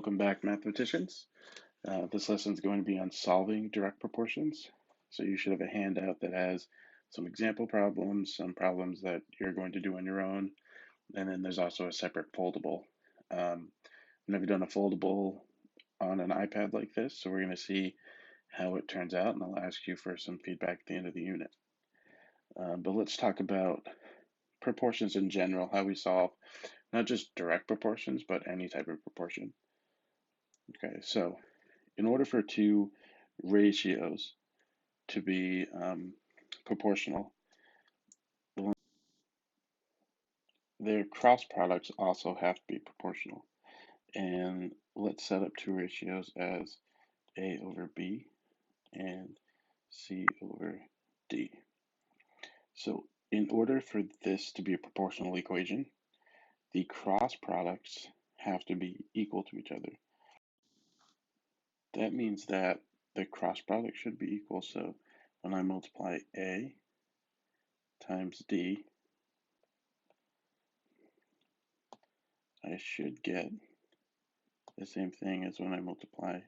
Welcome back, mathematicians. This lesson is going to be on solving direct proportions. So you should have a handout that has some example problems, some problems that you're going to do on your own, and then there's also a separate foldable. I've never done a foldable on an iPad like this, so we're going to see how it turns out, and I'll ask you for some feedback at the end of the unit. But let's talk about proportions in general, how we solve not just direct proportions, but any type of proportion. Okay, so in order for two ratios to be proportional, their cross products also have to be proportional. And let's set up two ratios as A over B and C over D. So in order for this to be a proportional equation, the cross products have to be equal to each other. That means that the cross product should be equal. So when I multiply A times D, I should get the same thing as when I multiply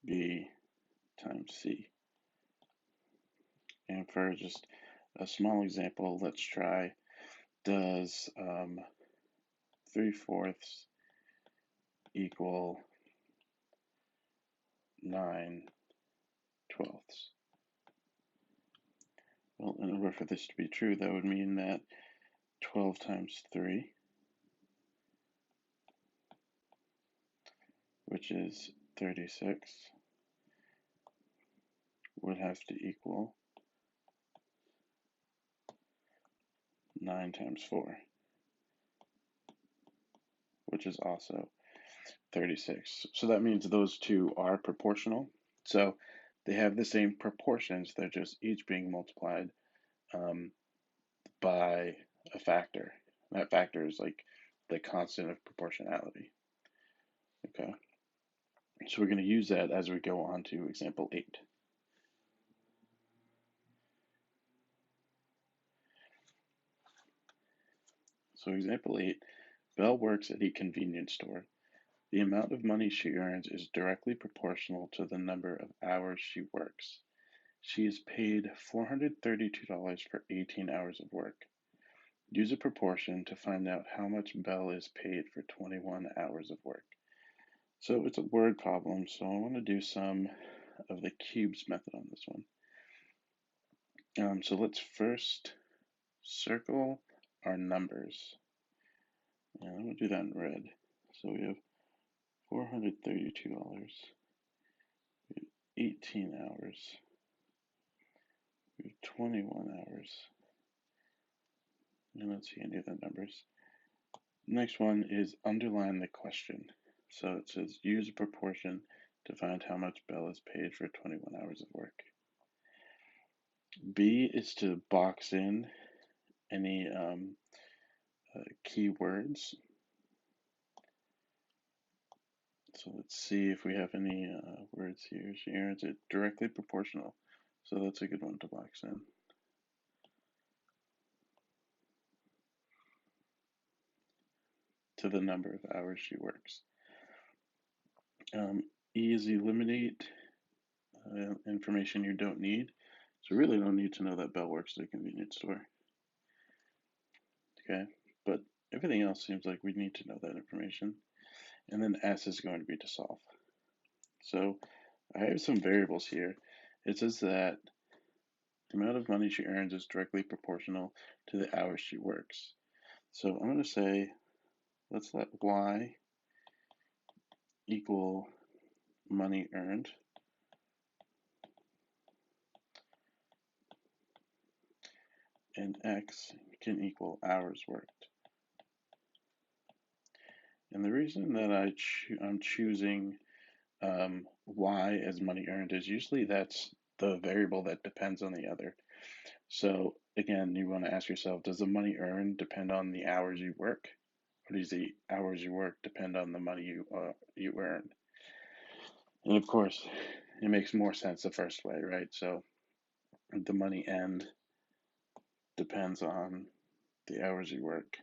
B times C. And for just a small example, let's try, does 3/4 equal 9/12? Well, in order for this to be true, that would mean that 12 times 3, which is 36, would have to equal 9 times 4, which is also 36. So that means those two are proportional. So they have the same proportions, they're just each being multiplied by a factor. That factor is like the constant of proportionality. Okay, so we're going to use that as we go on to example 8. So example 8, Belle works at a convenience store. The amount of money she earns is directly proportional to the number of hours she works. She is paid $432 for 18 hours of work. Use a proportion to find out how much Belle is paid for 21 hours of work. So it's a word problem, so I want to do some of the cubes method on this one. So let's first circle our numbers. And I'm going to do that in red. So we have $432, 18 hours, 21 hours, and let's see any of the numbers. Next one is underline the question. So it says use a proportion to find how much Belle is paid for 21 hours of work. B is to box in any keywords. So let's see if we have any words here. She earns it directly proportional. So that's a good one to box in. To the number of hours she works. E is eliminate information you don't need. So really don't need to know that Belle works at a convenience store. Okay, but everything else seems like we need to know that information. And then S is going to be to solve. So I have some variables here. It says that the amount of money she earns is directly proportional to the hours she works. So I'm going to say, let's let Y equal money earned. And X can equal hours worked. And the reason that I'm choosing Y as money earned is usually that's the variable that depends on the other. So again, you want to ask yourself, does the money earned depend on the hours you work? Or does the hours you work depend on the money you earn? And of course, it makes more sense the first way, right? So the money end depends on the hours you work.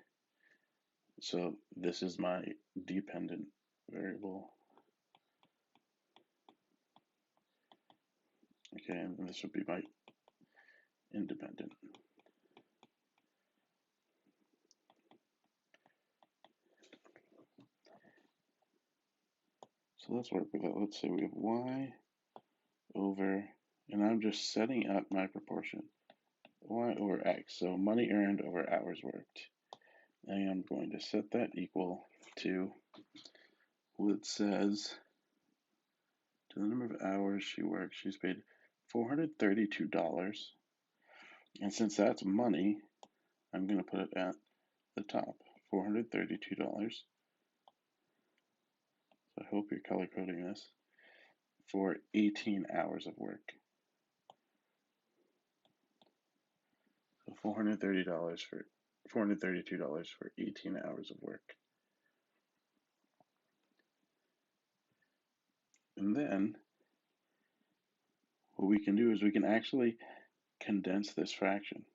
So this is my dependent variable. Okay, and this would be my independent. So let's work with it. Let's say we have y over, and I'm just setting up my proportion, y over x. So money earned over hours worked. I am going to set that equal to, well, it says, to the number of hours she worked, she's paid $432. And since that's money, I'm going to put it at the top, $432. So I hope you're color coding this, for 18 hours of work. So $432 for 18 hours of work. And then what we can do is we can actually condense this fraction.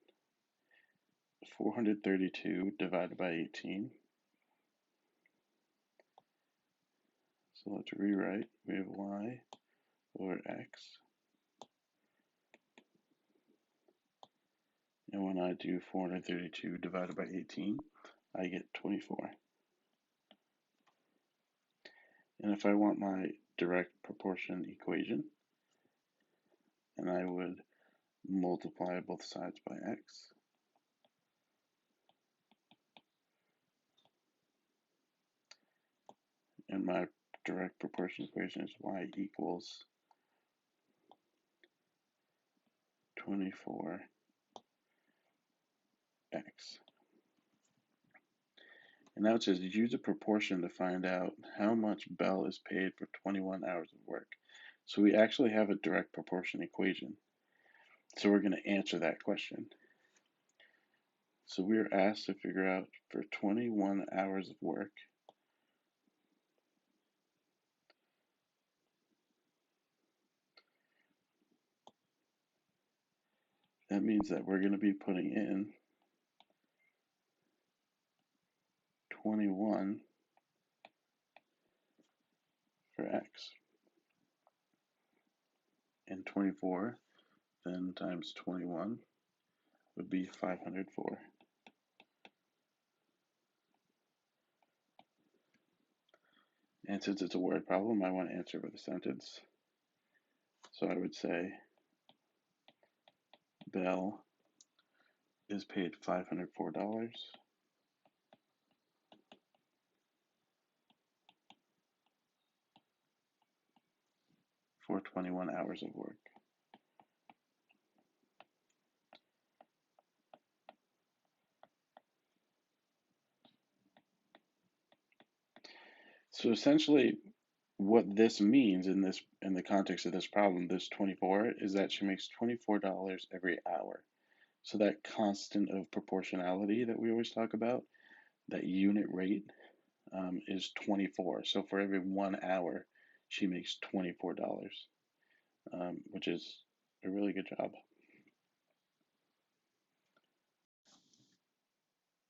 432 divided by 18. So let's rewrite. We have y over x. And when I do 432 divided by 18, I get 24. And if I want my direct proportion equation, and I would multiply both sides by x. And my direct proportion equation is y equals 24x. And now it says use a proportion to find out how much Bell is paid for 21 hours of work. So we actually have a direct proportion equation. So we're going to answer that question. So we are asked to figure out for 21 hours of work, that means that we're going to be putting in 21 for x. And 24 then times 21 would be 504. And since it's a word problem, I want to answer with a sentence. So I would say Bell is paid $504 for 21 hours of work. So essentially what this means in the context of this problem, this 24, is that she makes $24 every hour. So that constant of proportionality that we always talk about, that unit rate, is 24. So for every 1 hour, she makes $24, which is a really good job.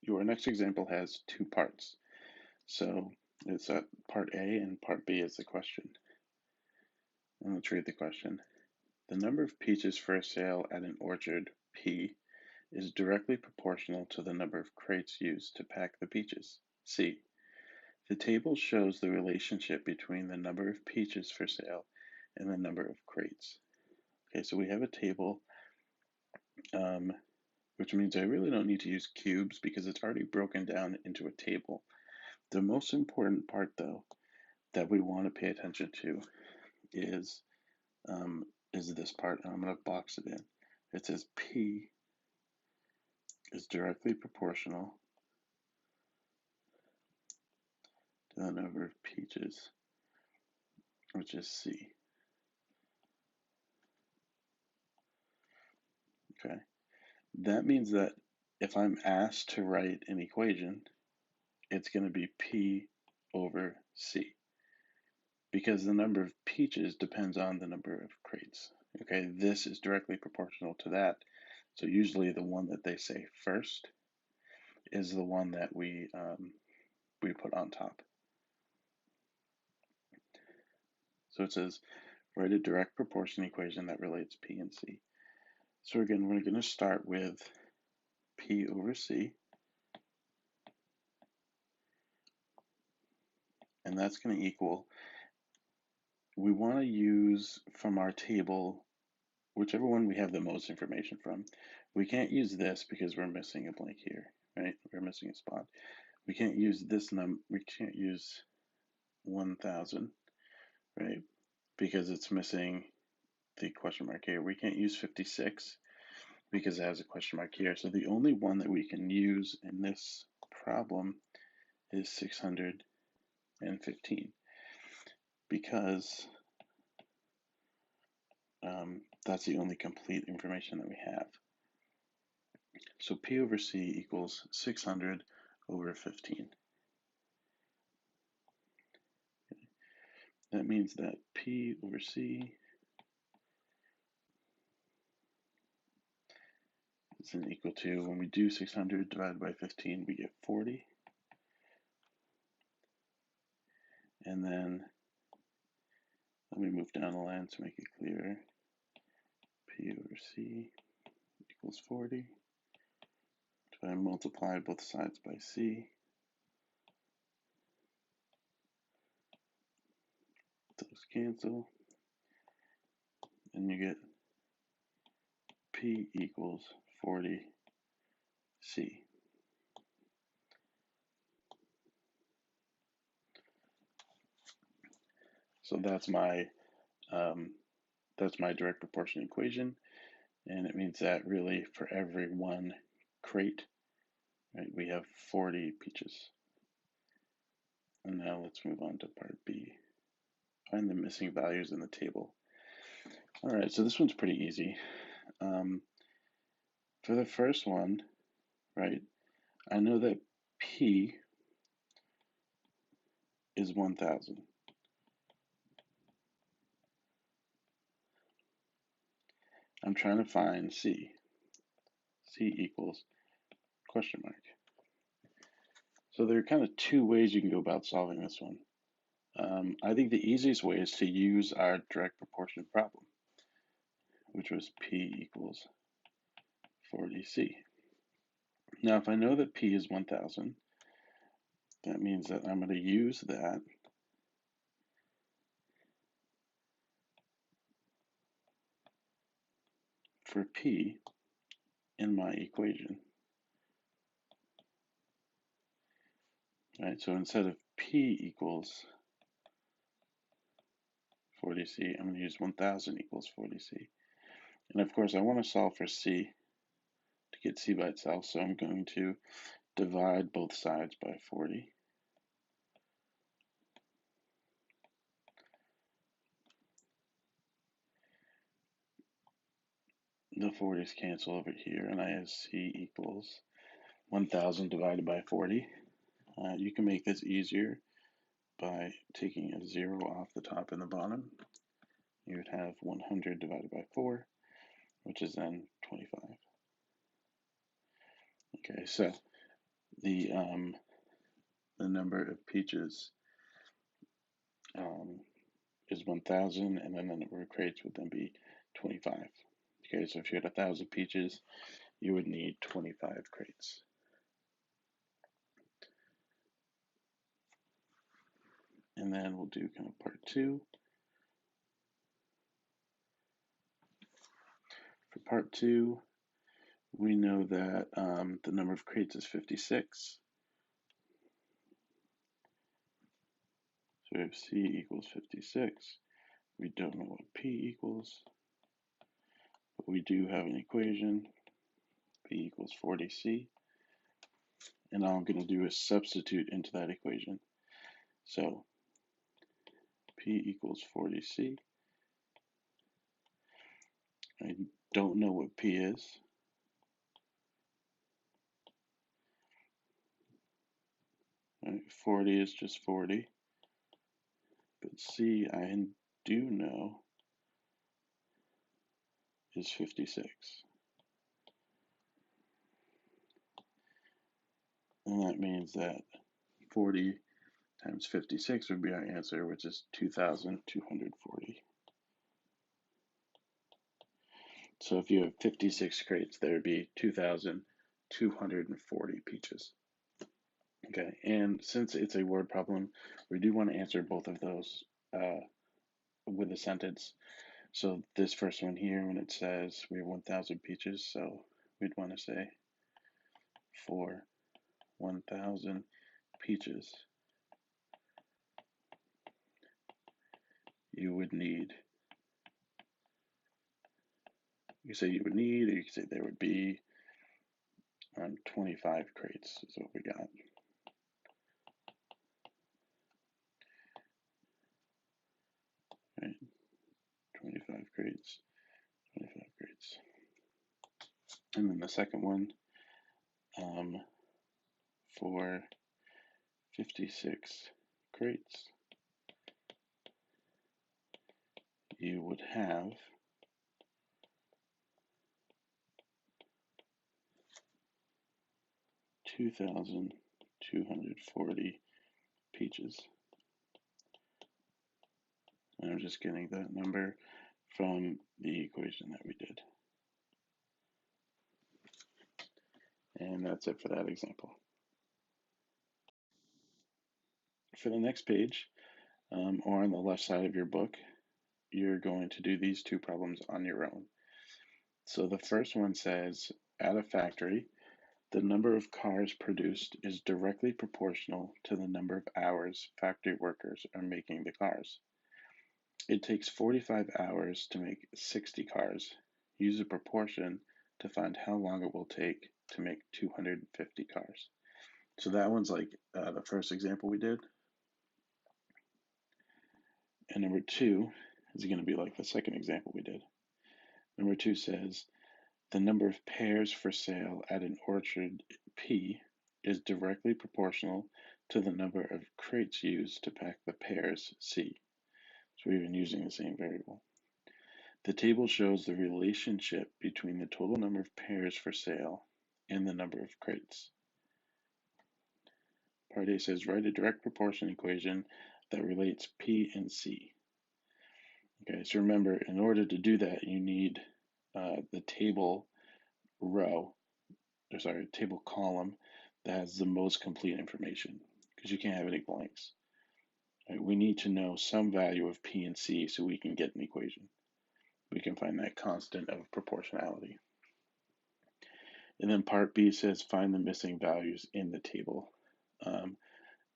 Your next example has two parts. So it's part A and part B is the question. And let's read the question. The number of peaches for sale at an orchard, P, is directly proportional to the number of crates used to pack the peaches, C. The table shows the relationship between the number of peaches for sale and the number of crates. Okay, so we have a table, which means I really don't need to use cubes because it's already broken down into a table. The most important part, though, that we want to pay attention to is this part, and I'm going to box it in. It says P is directly proportional to the number of peaches, which is C. Okay, that means that if I'm asked to write an equation, it's going to be P over C, because the number of peaches depends on the number of crates. Okay, this is directly proportional to that. So usually the one that they say first is the one that we put on top. So it says write a direct proportion equation that relates P and C. So again, we're going to start with P over C, and that's going to equal, we want to use from our table whichever one we have the most information from. We can't use this because we're missing a blank here, right? We're missing a spot. We can't use this we can't use 1000, right? Because it's missing the question mark here. We can't use 56 because it has a question mark here. So the only one that we can use in this problem is 615 because that's the only complete information that we have. So P over C equals 600 over 15. That means that P over C is equal to, when we do 600 divided by 15, we get 40. And then let me move down the line to make it clearer. P over C equals 40. If I multiply both sides by C, those cancel, and you get P equals 40C. So that's my direct proportion equation, and it means that really for every one crate, right, we have 40 peaches. And now let's move on to part B. Find the missing values in the table. All right, so this one's pretty easy. For the first one, right, I know that P is 1000. I'm trying to find C. C equals question mark. So there are kind of two ways you can go about solving this one. I think the easiest way is to use our direct proportion problem, which was P equals 40C. Now, if I know that P is 1000, that means that I'm going to use that for P in my equation. Right, so instead of P equals 40C, I'm going to use 1000 equals 40C. And of course, I want to solve for C to get C by itself, so I'm going to divide both sides by 40. The 40s cancel over here, and I have C equals 1000 divided by 40. You can make this easier by taking a 0 off the top and the bottom. You would have 100 divided by 4, which is then 25. Okay, so the number of peaches is 1000, and then the number of crates would then be 25. Okay, so if you had 1000 peaches, you would need 25 crates. And then we'll do kind of part 2. For part 2, we know that the number of crates is 56. So we have C equals 56. We don't know what P equals, but we do have an equation. P equals 40C. And all I'm going to do is substitute into that equation. So P equals 40C. I don't know what P is. Right? 40 is just 40. But C, I do know, is 56. And that means that 40 times 56 would be our answer, which is 2,240. So if you have 56 crates, there would be 2,240 peaches. Okay, and since it's a word problem, we do want to answer both of those with a sentence. So this first one here, when it says we have 1,000 peaches, so we'd want to say for 1,000 peaches, you would need, you say you would need, or you could say there would be 25 crates is what we got. Right, 25 crates, 25 crates. And then the second one, for 56 crates, you would have 2,240 peaches. And I'm just getting that number from the equation that we did. And that's it for that example. For the next page, or on the left side of your book, you're going to do these two problems on your own. So the first one says, at a factory, the number of cars produced is directly proportional to the number of hours factory workers are making the cars. It takes 45 hours to make 60 cars. Use a proportion to find how long it will take to make 250 cars. So that one's like the first example we did. And number two is going to be like the second example we did. Number two says, the number of pears for sale at an orchard P is directly proportional to the number of crates used to pack the pears C. So we've been using the same variable. The table shows the relationship between the total number of pears for sale and the number of crates. Part A says, write a direct proportion equation that relates P and C. Okay, so remember, in order to do that, you need the table table column that has the most complete information, because you can't have any blanks. Right? We need to know some value of P and C so we can get an equation. We can find that constant of proportionality. And then part B says find the missing values in the table.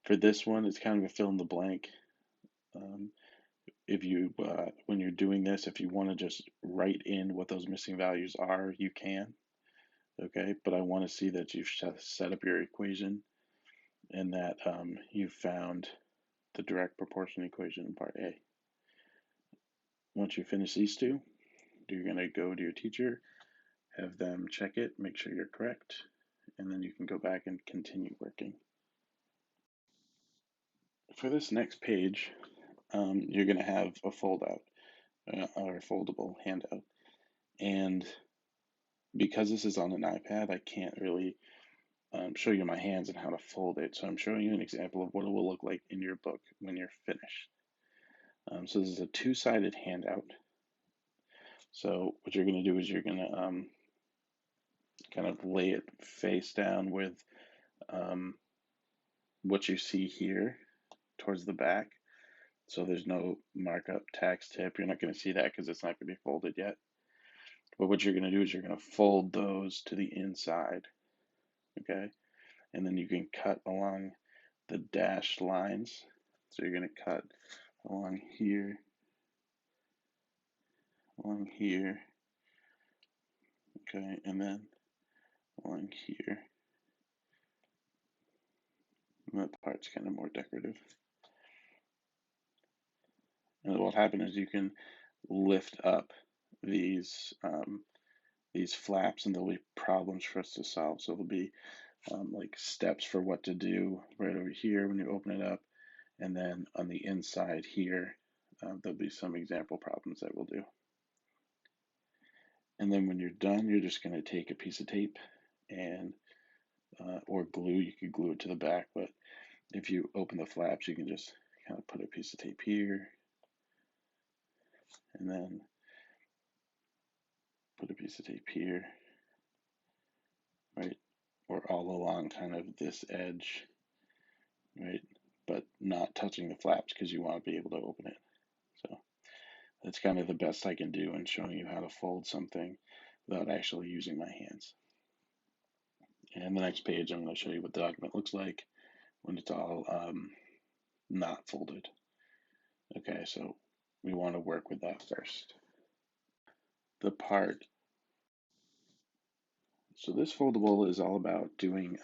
For this one, it's kind of a fill in the blank. If you, when you're doing this, if you want to just write in what those missing values are, you can. Okay, but I want to see that you've set up your equation and that you've found the direct proportion equation in part A. Once you finish these two, you're going to go to your teacher, have them check it, make sure you're correct, and then you can go back and continue working. For this next page, you're going to have a fold-out or a foldable handout. And because this is on an iPad, I can't really show you my hands and how to fold it. So I'm showing you an example of what it will look like in your book when you're finished. So this is a two-sided handout. So what you're going to do is you're going to kind of lay it face down with what you see here towards the back. So there's no markup tax tip. You're not going to see that because it's not going to be folded yet. But what you're going to do is you're going to fold those to the inside, okay? And then you can cut along the dashed lines. So you're going to cut along here, okay, and then along here. And that part's kind of more decorative. And what will happen is you can lift up these flaps, and there'll be problems for us to solve. So there'll be like steps for what to do right over here when you open it up, and then on the inside here, there'll be some example problems that we'll do. And then when you're done, you're just going to take a piece of tape and or glue. You could glue it to the back, but if you open the flaps, you can just kind of put a piece of tape here, and then put a piece of tape here, right? Or all along kind of this edge, right? But not touching the flaps because you want to be able to open it. So that's kind of the best I can do in showing you how to fold something without actually using my hands. And the next page, I'm going to show you what the document looks like when it's all not folded. Okay, so we want to work with that first. The part. So this foldable is all about doing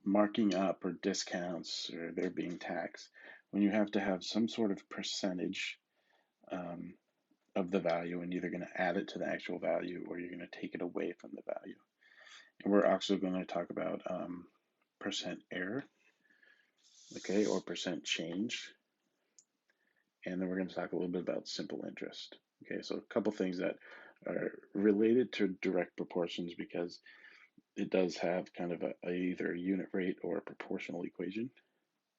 marking up or discounts or there being tax when you have to have some sort of percentage um, of the value, and either going to add it to the actual value or you're going to take it away from the value. And we're also going to talk about percent error, okay, or percent change. And then we're going to talk a little bit about simple interest. Okay, so a couple things that are related to direct proportions because it does have kind of either a unit rate or a proportional equation.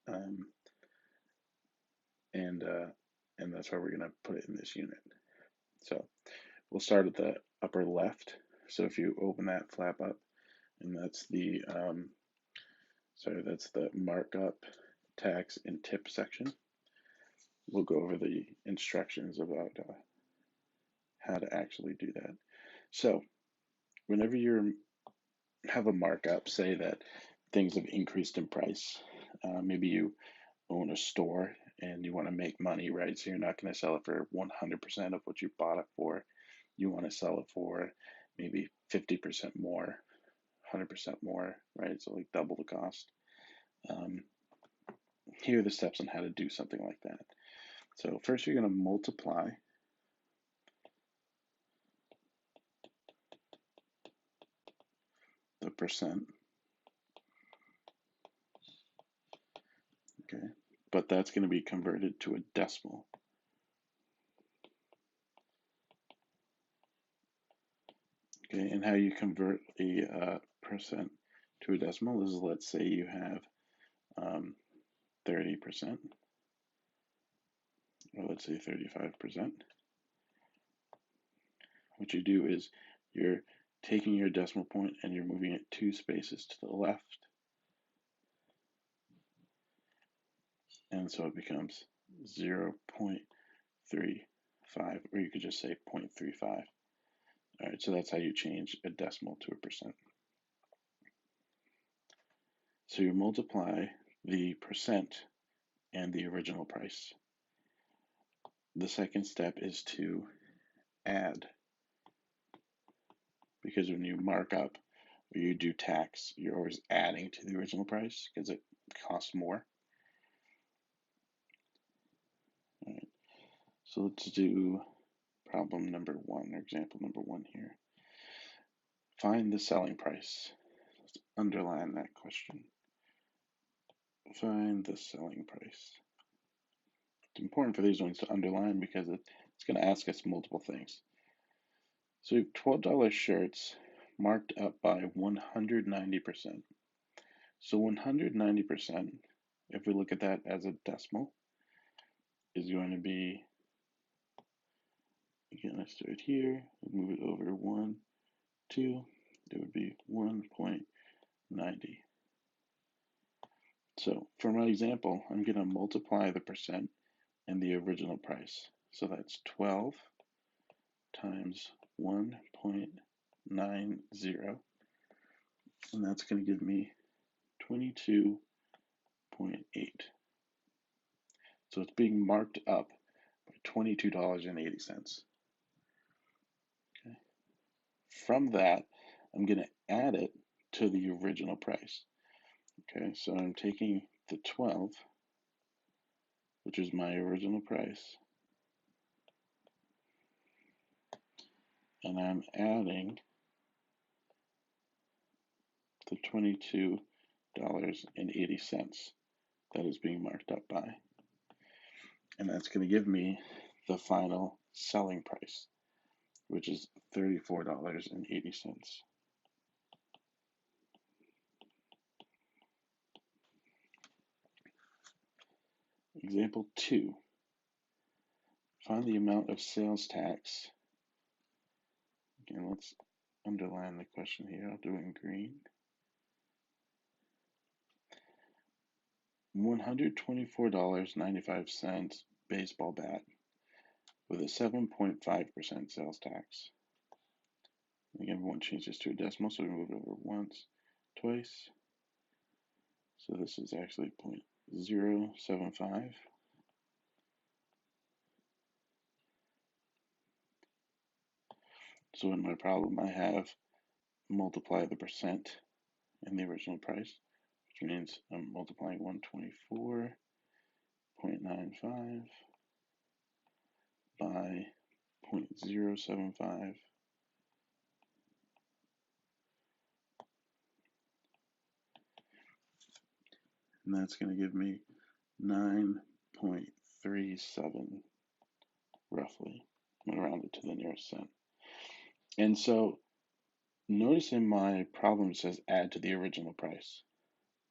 Um, and that's why we're going to put it in this unit. So we'll start at the upper left. So if you open that flap up, and that's the that's the markup, tax, and tip section. We'll go over the instructions about how to actually do that. So whenever you have a markup, say that things have increased in price, maybe you own a store and you want to make money, right? So you're not going to sell it for 100% of what you bought it for. You want to sell it for maybe 50% more, 100% more, right? So like double the cost. Here are the steps on how to do something like that. So first you're going to multiply the percent, okay? But that's going to be converted to a decimal. Okay, and how you convert a percent to a decimal is, let's say you have 30%, or let's say 35%. What you do is you're taking your decimal point and you're moving it 2 spaces to the left. And so it becomes 0.35, or you could just say 0.35. All right, so that's how you change a decimal to a percent. So you multiply the percent and the original price. The second step is to add, because when you mark up or you do tax, you're always adding to the original price because it costs more. All right, so let's do problem number 1, or example number 1 here. Find the selling price. Let's underline that question. Find the selling price. It's important for these ones to underline because it's going to ask us multiple things. So we have $12 shirts marked up by 190%. So 190%, if we look at that as a decimal, is going to be, again, I start here, move it over 1, 2, it would be 1.90. So for my example, I'm going to multiply the percent and the original price. So that's 12 times 1.90, and that's going to give me 22.8. So it's being marked up by $22.80. Okay. From that, I'm going to add it to the original price. Okay, so I'm taking the 12, which is my original price, and I'm adding the $22.80 that is being marked up by. And that's going to give me the final selling price, which is $34.80. Example 2. Find the amount of sales tax Again, let's underline the question here. I'll do it in green. $124.95 baseball bat with a 7.5% sales tax. Again, we won't change this to a decimal, so we move it over once, twice. So this is actually 0.075. So in my problem, I have multiply the percent in the original price, which means I'm multiplying 124.95 by 0.075. And that's going to give me 9.37 roughly. I'm going to round it to the nearest cent. And so notice in my problem it says add to the original price,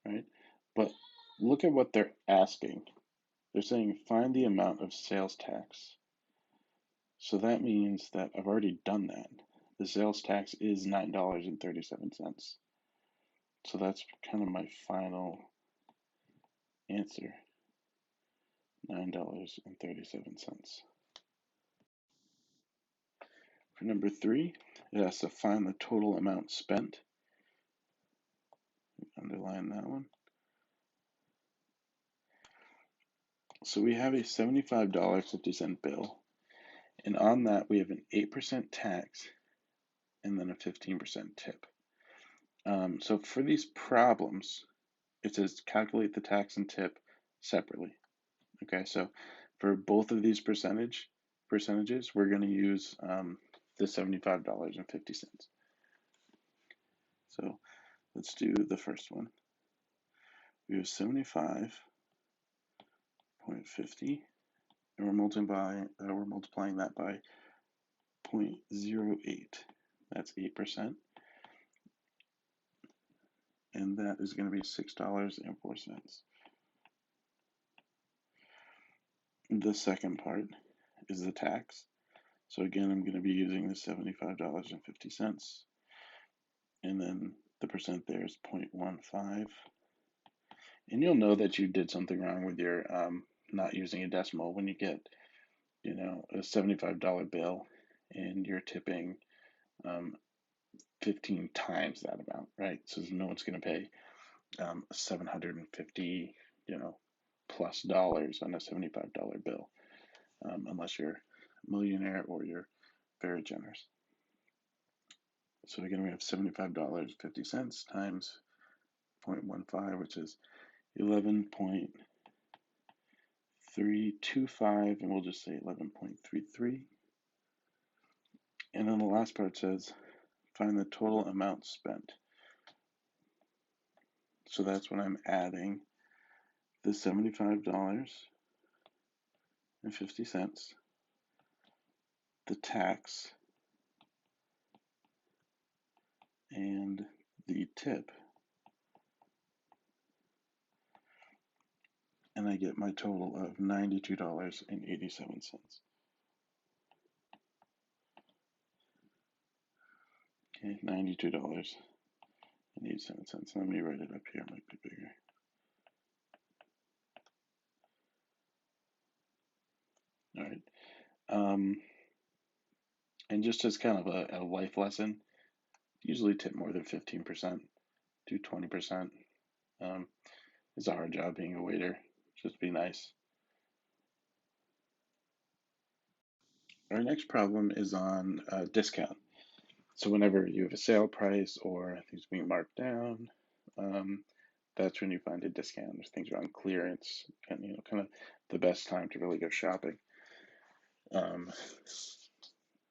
right? But look at what they're asking. They're saying find the amount of sales tax. So that means that I've already done that. The sales tax is $9.37. So that's kind of my final answer, $9.37. For number 3, it has to find the total amount spent. Underline that one. So we have a $75.50 bill, and on that we have an 8% tax and then a 15% tip. So for these problems, it says calculate the tax and tip separately. Okay, so for both of these percentages, we're going to use the $75.50. So let's do the first one. We have 75.50, and we're multiplying that by 0.08. That's 8%, and that is going to be $6.04. The second part is the tax. So again, I'm going to be using the $75.50, and then the percent there is 0.15. And you'll know that you did something wrong with your not using a decimal when you get, a $75 bill and you're tipping 15 times that amount, right? So no one's going to pay $750, plus dollars on a $75 bill, unless you're a millionaire or you're very generous. So again, we have $75.50 times 0.15, which is 11.325, and we'll just say 11.33. And then the last part says find the total amount spent. So that's when I'm adding the $75.50, the tax, and the tip. And I get my total of $92.87. Okay, $92.87. Let me write it up here, it might be bigger. All right. And just as kind of a life lesson, usually tip more than 15%, do 20%. It's a hard job being a waiter. Just be nice. Our next problem is on discount. So whenever you have a sale price or things being marked down, that's when you find a discount. There's things around clearance, and kind of the best time to really go shopping.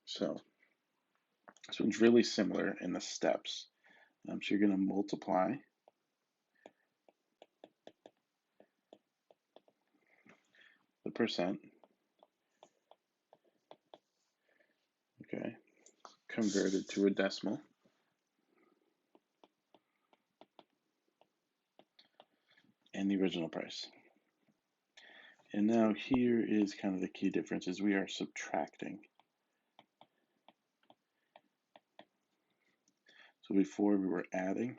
So this one's really similar in the steps. So you're going to multiply the percent, okay, converted to a decimal, and the original price. And now here is kind of the key difference is we are subtracting. So before we were adding,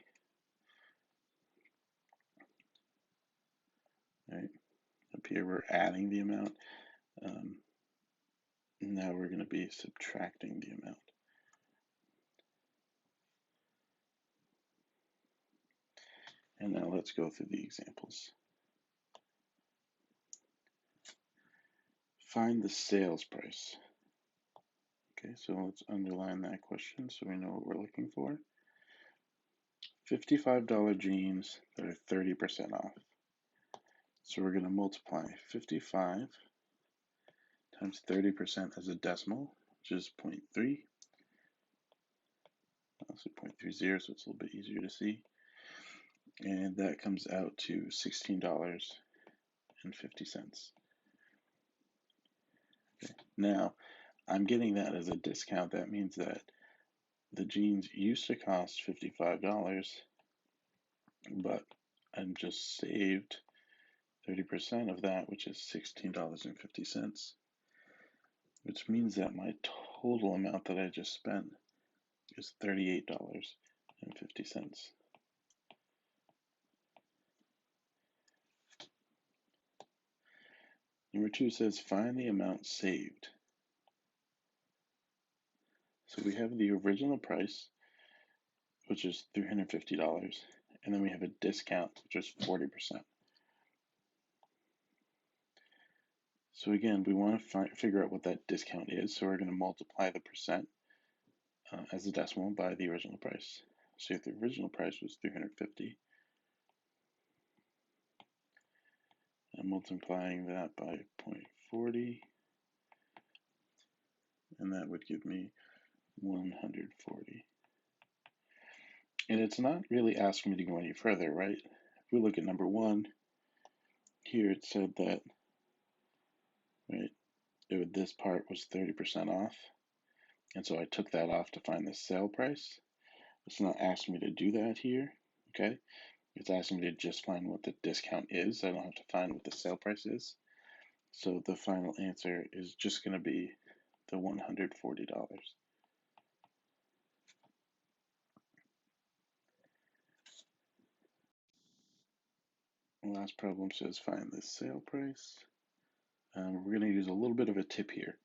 right? Up here we're adding the amount. Now we're going to be subtracting the amount. And now let's go through the examples. Find the sales price. Okay, so let's underline that question so we know what we're looking for. $55 jeans that are 30% off. So we're going to multiply 55 times 30% as a decimal, which is 0.3. Also 0.30, so it's a little bit easier to see. And that comes out to $16.50. Okay. Now, I'm getting that as a discount. That means that the jeans used to cost $55, but I'm just saved 30% of that, which is $16.50, which means that my total amount that I just spent is $38.50. Number 2 says find the amount saved. So we have the original price, which is $350, and then we have a discount, which is 40%. So again, we want to figure out what that discount is, so we're going to multiply the percent as a decimal by the original price. So if the original price was $350, I'm multiplying that by 0.40, and that would give me 140. And it's not really asking me to go any further, right? If we look at number 1, here it said that, right, this part was 30% off, and so I took that off to find the sale price. It's not asking me to do that here, okay? It's asking me to just find what the discount is. I don't have to find what the sale price is. So the final answer is just going to be the $140. The last problem says find the sale price. We're going to use a little bit of a tip here.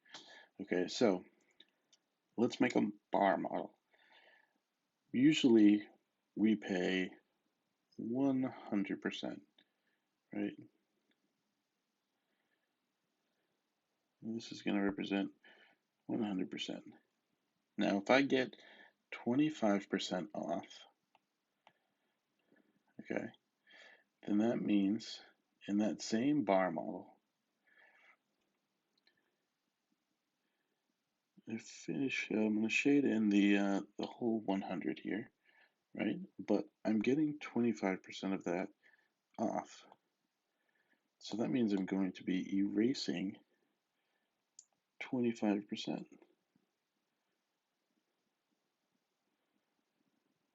Okay, so let's make a bar model. Usually we pay 100%, right? And this is going to represent 100%. Now, if I get 25% off, okay, then that means in that same bar model, I'm going to shade in the whole 100 here, right? But I'm getting 25% of that off. So that means I'm going to be erasing 25%,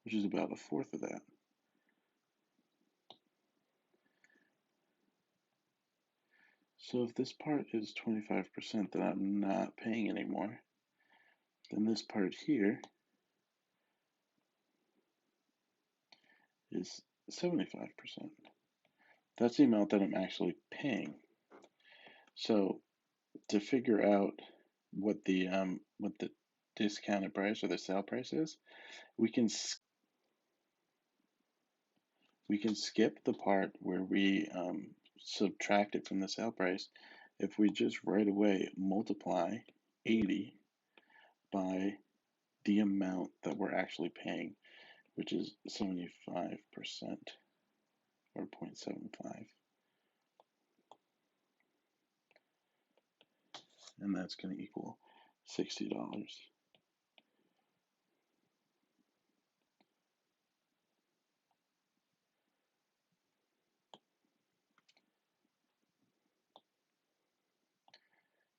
which is about a fourth of that. So if this part is 25% that I'm not paying anymore, then this part here is 75%. That's the amount that I'm actually paying. So to figure out what the discounted price or the sale price is, we can skip the part where we subtract it from the sale price if we just right away multiply 80 by the amount that we're actually paying, which is 75% or 0.75. And that's going to equal $60.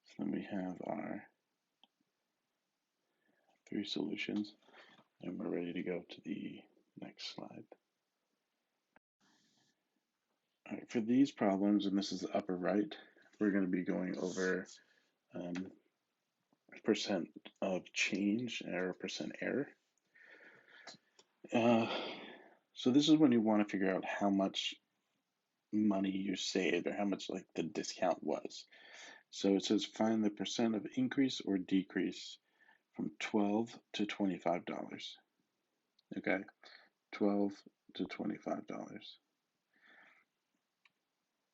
So then we have our 3 solutions, and we're ready to go to the next slide. All right, for these problems, and this is the upper right, we're going to be going over percent of change or percent error. Uh, so this is when you want to figure out how much money you saved or how much like the discount was. So it says find the percent of increase or decrease from 12 to $25. Okay, 12 to $25.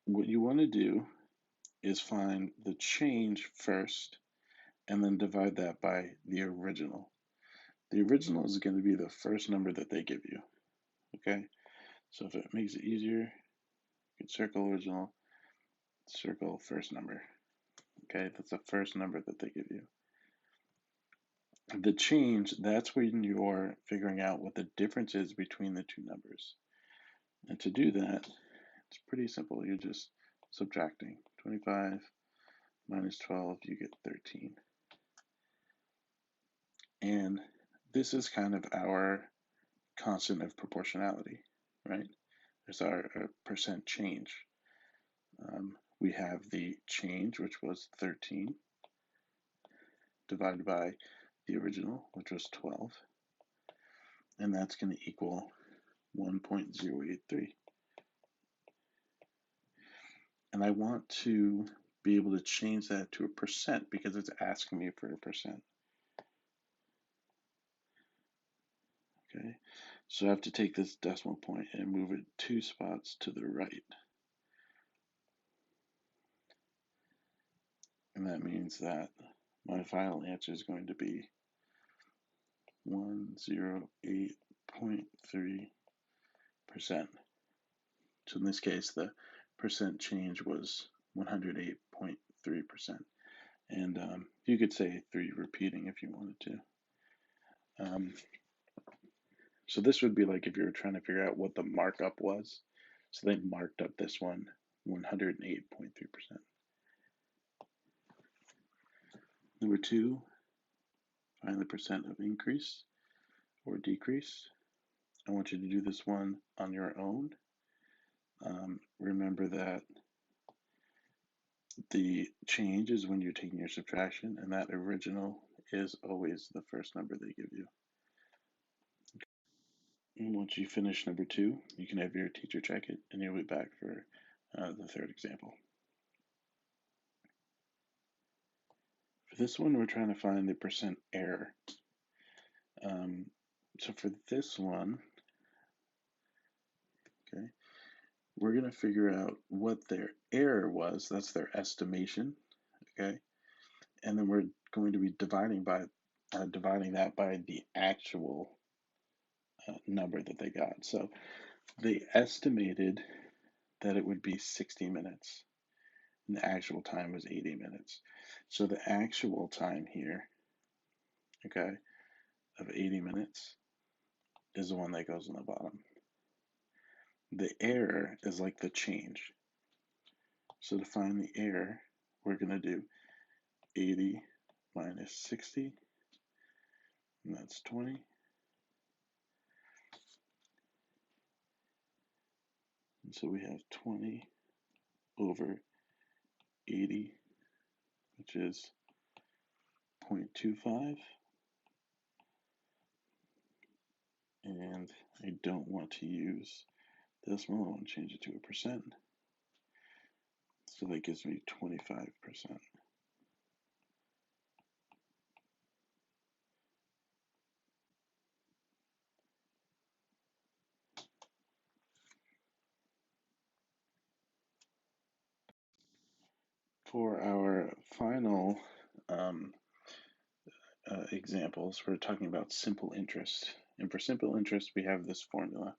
What you want to do is find the change first and then divide that by the original. The original is going to be the first number that they give you. Okay, so if it makes it easier, you can circle original, circle first number. Okay, that's the first number that they give you. The change, that's when you're figuring out what the difference is between the two numbers. And to do that, it's pretty simple. You're just subtracting. 25 minus 12, you get 13. And this is kind of our constant of proportionality, right? There's our percent change. We have the change, which was 13, divided by the original, which was 12, and that's going to equal 1.083. And I want to be able to change that to a percent because it's asking me for a percent. Okay, so I have to take this decimal point and move it 2 spots to the right. And that means that my final answer is going to be 108.3%. So in this case, the percent change was 108.3%. And you could say 3 repeating if you wanted to. So this would be like if you were trying to figure out what the markup was. So they marked up this one 108.3%. Number 2, find the percent of increase or decrease. I want you to do this one on your own. Remember that the change is when you're taking your subtraction, and that original is always the first number they give you. And once you finish number 2, you can have your teacher check it, and you'll be back for the third example. For this one, we're trying to find the percent error. So for this one, okay, we're going to figure out what their error was. That's their estimation, okay? And then we're going to be dividing that by the actual number that they got. So they estimated that it would be 60 minutes, and the actual time was 80 minutes. So the actual time here, okay, of 80 minutes is the one that goes on the bottom. The error is like the change. So to find the error, we're going to do 80 minus 60, and that's 20. And so we have 20 over 80, which is 0.25. And I don't want to use decimal, I want to change it to a percent. So that gives me 25%. For our final examples, we're talking about simple interest. And for simple interest, we have this formula.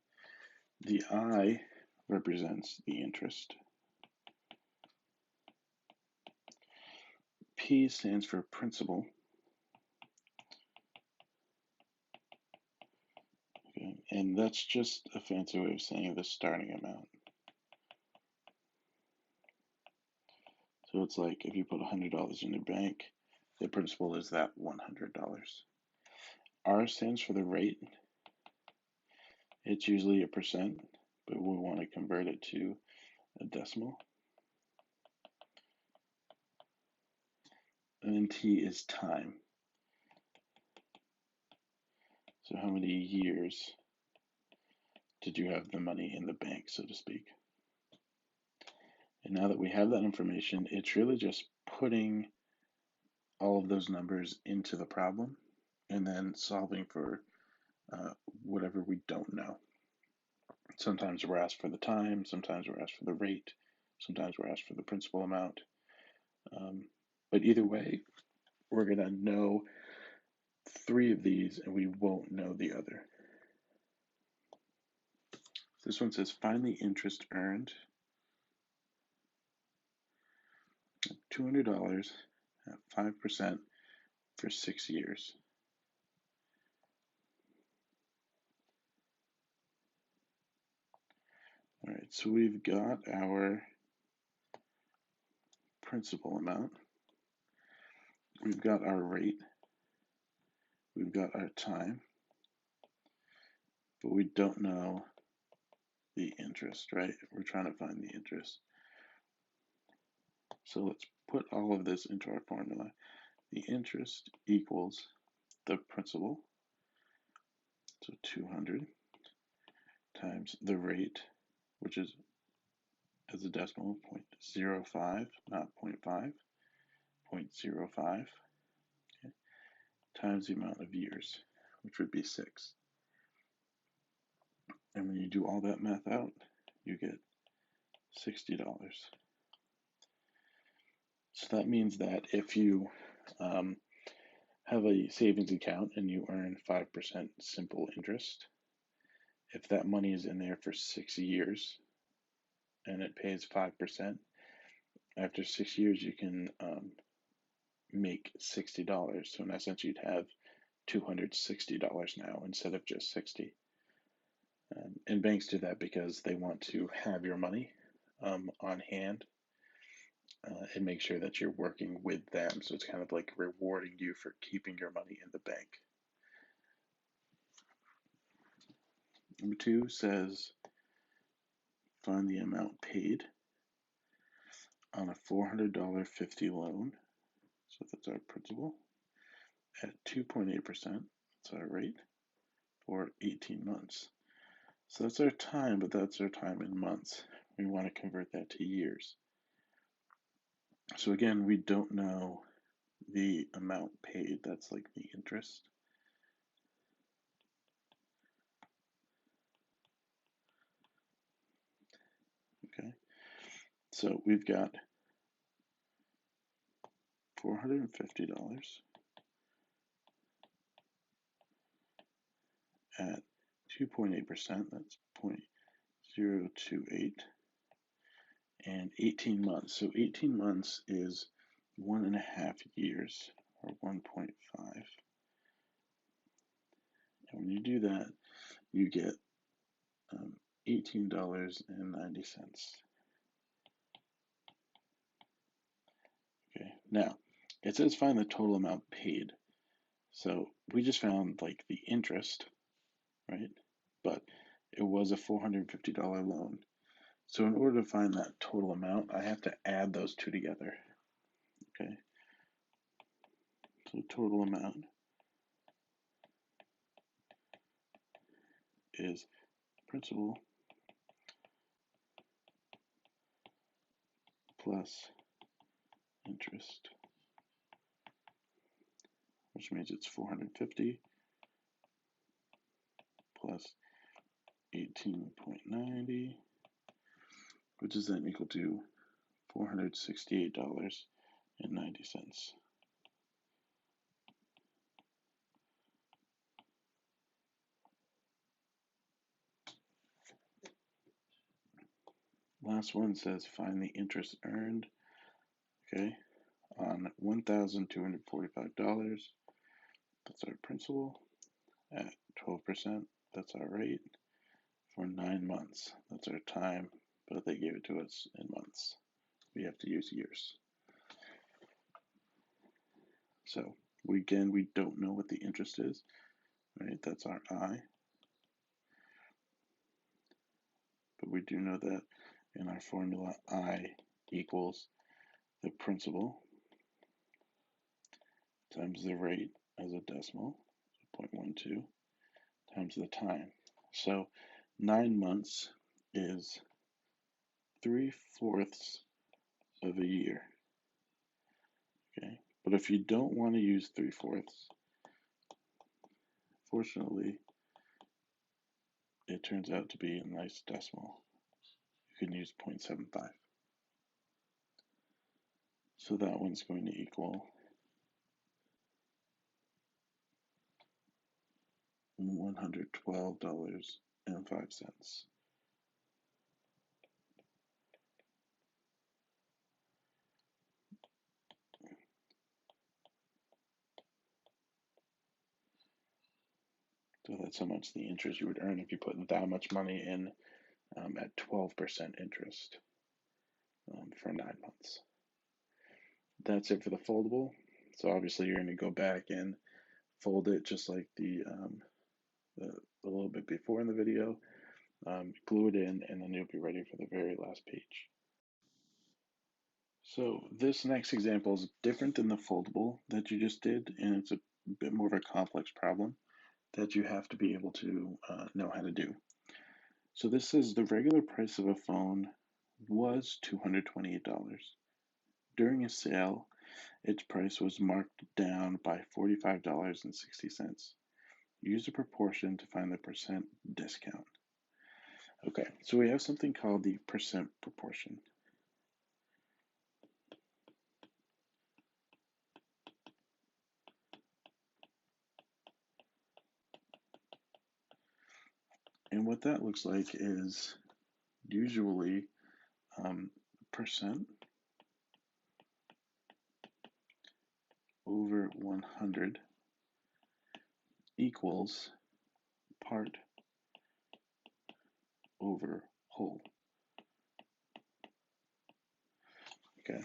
The I represents the interest. P stands for principal. Okay, and that's just a fancy way of saying the starting amount. So it's like if you put $100 in your bank, the principal is that $100. R stands for the rate. It's usually a percent, but we want to convert it to a decimal. And then T is time. So how many years did you have the money in the bank, so to speak. And now that we have that information, it's really just putting all of those numbers into the problem and then solving for uh, whatever we don't know. Sometimes we're asked for the time, sometimes we're asked for the rate, sometimes we're asked for the principal amount. But either way, we're going to know 3 of these and we won't know the other. This one says find the interest earned. $200 at 5% for 6 years. All right, so we've got our principal amount, we've got our rate, we've got our time, but we don't know the interest, right? We're trying to find the interest. So let's put all of this into our formula. The interest equals the principal, so 200, times the rate, which is as a decimal, 0.05, not 0.5, 0.05, okay, times the amount of years, which would be 6. And when you do all that math out, you get $60. So that means that if you have a savings account and you earn 5% simple interest, if that money is in there for 6 years and it pays 5%, after 6 years you can make $60. So in essence, you'd have $260 now instead of just 60. And banks do that because they want to have your money on hand and make sure that you're working with them. So it's kind of like rewarding you for keeping your money in the bank. Number 2 says find the amount paid on a $400 50 loan. So that's our principal at 2.8%. That's our rate for 18 months. So that's our time, but that's our time in months. We want to convert that to years. So again, we don't know the amount paid. That's like the interest. Okay. So we've got $450 at 2.8%. That's 0.028. And 18 months. So 18 months is 1.5 years, or 1.5. And when you do that, you get $18.90. Okay, now it says find the total amount paid. So we just found like the interest, right? But it was a $450 loan. So in order to find that total amount, I have to add those two together. Okay. So total amount is principal plus interest, which means it's 450 plus 18.90, which is then equal to $468.90. Last one says find the interest earned, okay, on $1,245. That's our principal at 12%. That's our rate for 9 months. That's our time, but they gave it to us in months. We have to use years. So we don't know what the interest is, right? That's our I. But we do know that in our formula, I equals the principal times the rate as a decimal, 0.12, times the time. So 9 months is 3/4 of a year. Okay, but if you don't want to use 3/4, fortunately, it turns out to be a nice decimal. You can use 0.75. So that one's going to equal $112.05. So that's how much the interest you would earn if you put that much money in at 12% interest for 9 months. That's it for the foldable. So obviously you're going to go back and fold it just like a little bit before in the video, glue it in, and then you'll be ready for the very last page. So this next example is different than the foldable that you just did, and it's a bit more of a complex problem that you have to be able to know how to do. So this is the regular price of a phone was $228. During a sale, its price was marked down by $45.60. Use a proportion to find the percent discount. Okay, so we have something called the percent proportion. And what that looks like is usually percent over 100 equals part over whole. Okay,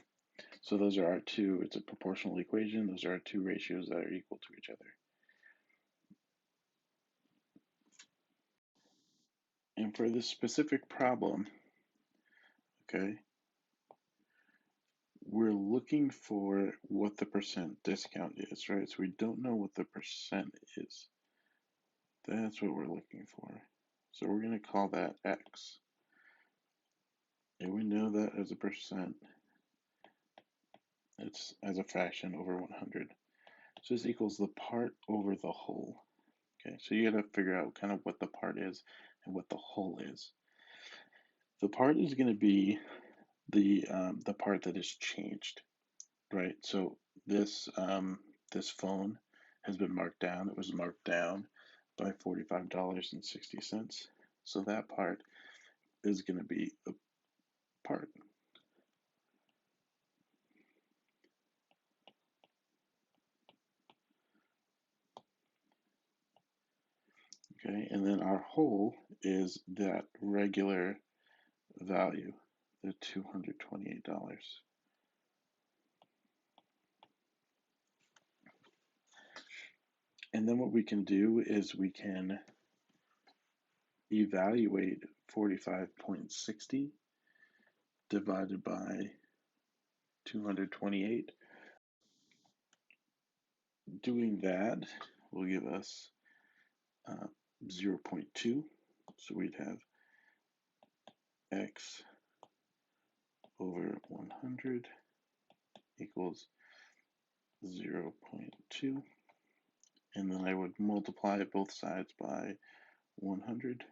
so those are our two, it's a proportional equation. Those are our two ratios that are equal to each other. And for this specific problem, okay, we're looking for what the percent discount is, right? So we don't know what the percent is. That's what we're looking for. So we're going to call that X. And we know that as a percent, it's as a fraction over 100. So this equals the part over the whole. Okay, so you got to figure out kind of what the part is and what the whole is. The part is going to be the part that is changed, right? So this this phone has been marked down. It was marked down by $45.60. So that part is going to be a part. Okay, and then our whole is that regular value, the $228. And then what we can do is we can evaluate 45.60 divided by 228. Doing that will give us 0.2. So we'd have x over 100 equals 0.2. And then I would multiply both sides by 100.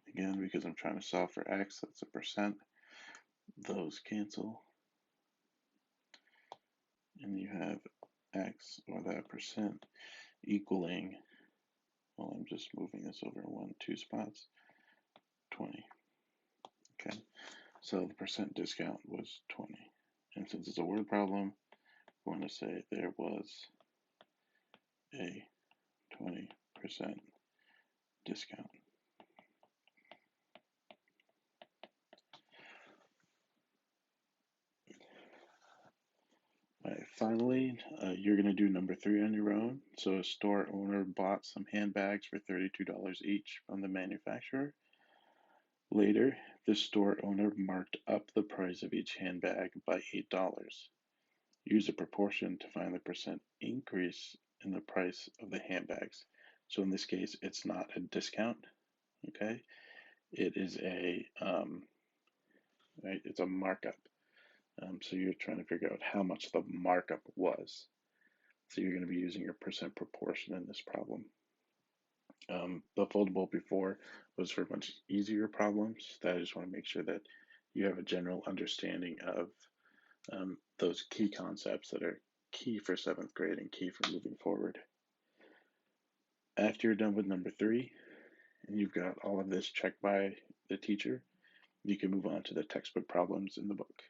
Again, because I'm trying to solve for x, that's a percent. Those cancel. And you have x, or that percent, equaling, well, I'm just moving this over 2 spots, 20. Okay, so the percent discount was 20. And since it's a word problem, I'm going to say there was a 20% discount. All right, finally, you're going to do number 3 on your own. So a store owner bought some handbags for $32 each from the manufacturer. Later, the store owner marked up the price of each handbag by $8. Use a proportion to find the percent increase in the price of the handbags. So in this case, it's not a discount, okay? It is right, it's a markup. So you're trying to figure out how much the markup was. So you're going to be using your percent proportion in this problem. The foldable before was for much easier problems. That I just want to make sure that you have a general understanding of those key concepts that are key for seventh grade and key for moving forward. After you're done with number 3, and you've got all of this checked by the teacher, you can move on to the textbook problems in the book.